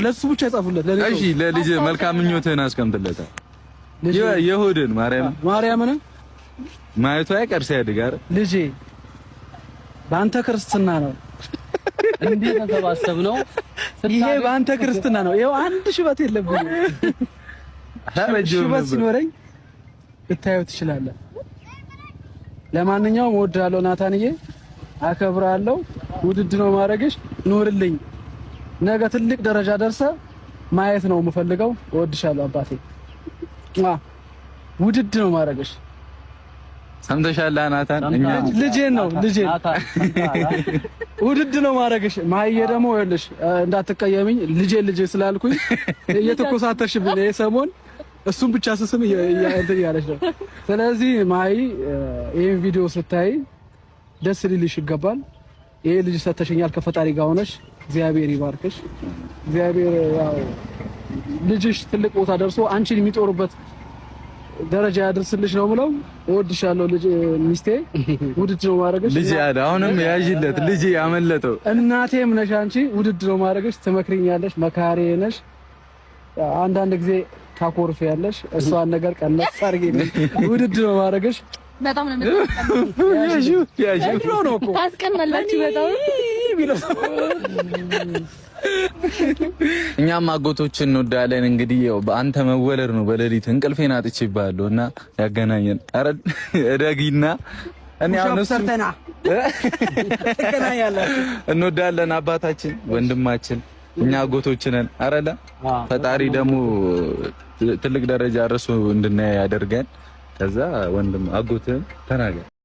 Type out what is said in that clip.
ለሱ ብቻ ጻፉለት። እሺ ለልጅ መልካም ምኞትህን አስቀምጥለታል። የሆድን ማርያምን ማየቱ አይቀር ሲያድግ አይደል ልጄ በአንተ ክርስትና ነው እንዴ ተሰባሰብነው። ይሄ በአንተ ክርስትና ነው። ይሄው አንድ ሽበት የለብኝ። ሽበት ሲኖረኝ ልታየው ትችላለህ። ለማንኛውም እወድሃለሁ ናታንዬ፣ አከብራለሁ። ውድድ ነው ማድረግሽ። ኑርልኝ። ነገ ትልቅ ደረጃ ደርሰ ማየት ነው የምፈልገው። እወድሻለሁ አባቴ። ውድድ ነው ማድረግሽ። ሰምተሻል ናታን? እኛ ልጄን ነው ልጄን ውድድ ነው ማድረግሽ። ማየ ደግሞ ይኸውልሽ እንዳትቀየሚኝ ልጄ ስላልኩኝ እየተኮሳተርሽብኝ ነው ሰሞን እሱን ብቻ ስስም እንትን ያለሽ ነው። ስለዚህ ማይ ይሄን ቪዲዮ ስታይ ደስ ሊልሽ ይገባል። ይሄ ልጅ ሰተሽኛል ከፈጣሪ ጋር ሆነሽ እግዚአብሔር ይባርክሽ። እግዚአብሔር ያው ልጅሽ ትልቅ ቦታ ደርሶ አንቺን የሚጦሩበት ደረጃ ያድርስልሽ ነው የምለው። እወድሻለሁ ልጅ ሚስቴ። ውድድ ነው ማድረግሽ። ልጅ ያለ አሁንም ያዥለት ልጅ ያመለጠው እናቴም ነሽ አንቺ። ውድድ ነው ማድረግሽ። ትመክሪኛለሽ፣ መካሪ ነሽ። አንዳንድ ጊዜ ታኮርፍ ያለሽ እሷን ነገር ቀነስ አድርጊልኝ። ውድድ ነው ማድረግሽ። በጣም ነው ያዥው ነው እኮ ታስቀናላችሁ በጣም እኛም አጎቶችን እንወዳለን። እንግዲህ ያው በአንተ መወለድ ነው በሌሊት እንቅልፌን አጥቼብሃለሁ እና ያገናኘን። ኧረ እደጊና እኔ አሁን ሰርተና ተገናኛላችሁ። እንወዳለን አባታችን ወንድማችን። እኛ አጎቶች ነን አይደለ? ፈጣሪ ደግሞ ትልቅ ደረጃ እርሱ እንድናይ ያደርገን። ከዛ ወንድም አጎትን ተናገር